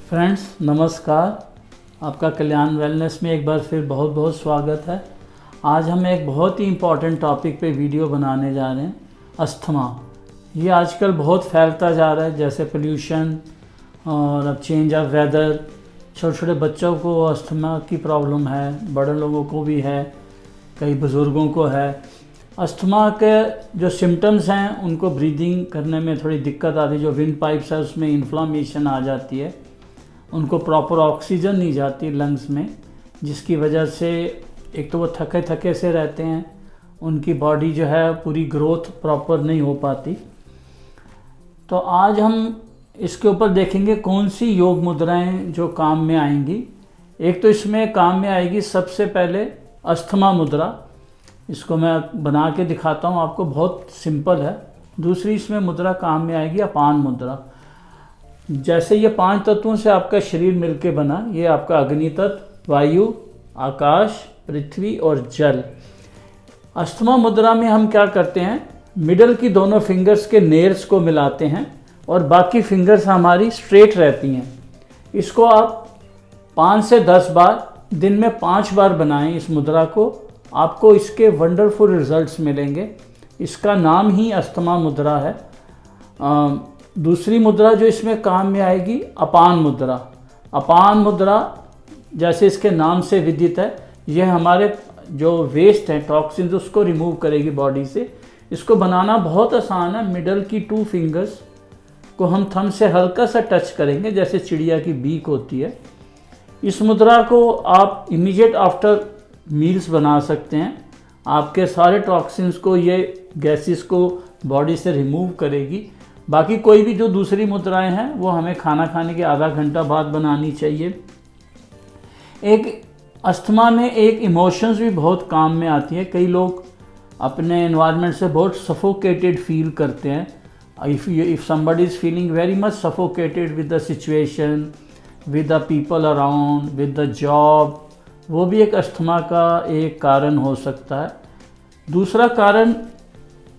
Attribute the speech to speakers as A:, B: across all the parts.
A: Friends नमस्कार। आपका कल्याण wellness में एक बार फिर बहुत बहुत स्वागत है। आज हम एक बहुत ही इम्पॉर्टेंट टॉपिक पे वीडियो बनाने जा रहे हैं, अस्थमा। ये आजकल बहुत फैलता जा रहा है, जैसे पोल्यूशन और अब चेंज ऑफ वेदर। छोटे छोटे बच्चों को अस्थमा की प्रॉब्लम है, बड़े लोगों को भी है, कई बुज़ुर्गों को है। अस्थमा के जो सिम्टम्स हैं उनको ब्रीदिंग करने में थोड़ी दिक्कत आती है। जो विंड पाइप्स है उसमें इन्फ्लामेशन आ जाती है, उनको प्रॉपर ऑक्सीजन नहीं जाती लंग्स में, जिसकी वजह से एक तो वो थके थके से रहते हैं, उनकी बॉडी जो है पूरी ग्रोथ प्रॉपर नहीं हो पाती। तो आज हम इसके ऊपर देखेंगे कौन सी योग मुद्राएं जो काम में आएंगी। एक तो इसमें काम में आएगी सबसे पहले अस्थमा मुद्रा, इसको मैं बना के दिखाता हूँ आपको, बहुत सिंपल है। दूसरी इसमें मुद्रा काम में आएगी अपान मुद्रा। जैसे ये 5 तत्वों से आपका शरीर मिलके बना, ये आपका अग्नि तत्व, वायु, आकाश, पृथ्वी और जल। अस्थमा मुद्रा में हम क्या करते हैं, मिडल की दोनों फिंगर्स के नेल्स को मिलाते हैं और बाकी फिंगर्स हमारी स्ट्रेट रहती हैं। इसको आप 5 से 10 बार, दिन में 5 बार बनाएं इस मुद्रा को, आपको इसके वंडरफुल रिजल्ट्स मिलेंगे। इसका नाम ही अस्थमा मुद्रा है। दूसरी मुद्रा जो इसमें काम में आएगी, अपान मुद्रा। अपान मुद्रा जैसे इसके नाम से विदित है, यह हमारे जो वेस्ट हैं, टॉक्सिन्स, उसको रिमूव करेगी बॉडी से। इसको बनाना बहुत आसान है। मिडल की 2 फिंगर्स को हम थंब से हल्का सा टच करेंगे, जैसे चिड़िया की बीक होती है। इस मुद्रा को आप इमीडिएट आफ्टर मील्स बना सकते हैं। आपके सारे टॉक्सिन्स को, ये गैसेस को बॉडी से रिमूव करेगी। बाकी कोई भी जो दूसरी मुद्राएं हैं वो हमें खाना खाने के आधा घंटा बाद बनानी चाहिए। एक अस्थमा में एक इमोशंस भी बहुत काम में आती है। कई लोग अपने एनवायरनमेंट से बहुत सफोकेटेड फील करते हैं। If somebody is feeling very much suffocated with the situation, with the people around, with the job, वो भी एक अस्थमा का एक कारण हो सकता है। दूसरा कारण,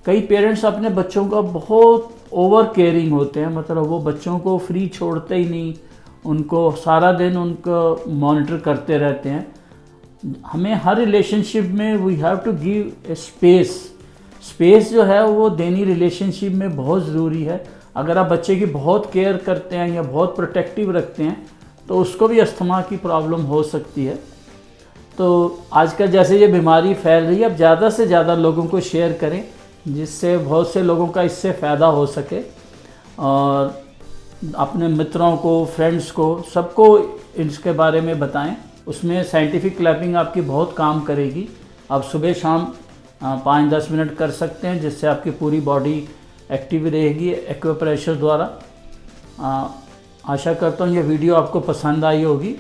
A: कई पेरेंट्स अपने बच्चों का बहुत ओवर केयरिंग होते हैं, मतलब वो बच्चों को फ्री छोड़ते ही नहीं, उनको सारा दिन उनको मॉनिटर करते रहते हैं। हमें हर रिलेशनशिप में we have to give a space जो है वो देनी रिलेशनशिप में बहुत ज़रूरी है। अगर आप बच्चे की बहुत केयर करते हैं या बहुत प्रोटेक्टिव रखते हैं तो उसको भी अस्थमा की प्रॉब्लम हो सकती है। तो आजकल जैसे ये बीमारी फैल रही है, अब ज़्यादा से ज़्यादा लोगों को शेयर करें, जिससे बहुत से लोगों का इससे फ़ायदा हो सके, और अपने मित्रों को, फ्रेंड्स को, सबको इसके बारे में बताएं। उसमें साइंटिफिक क्लैपिंग आपकी बहुत काम करेगी। आप सुबह शाम 5-10 मिनट कर सकते हैं, जिससे आपकी पूरी बॉडी एक्टिव रहेगी एक्यूप्रेशर द्वारा। आशा करता हूँ ये वीडियो आपको पसंद आई होगी।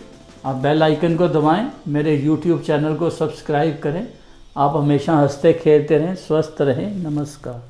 A: आप बेल आइकन को दबाएं, मेरे YouTube चैनल को सब्सक्राइब करें। आप हमेशा हंसते खेलते रहें, स्वस्थ रहें। नमस्कार।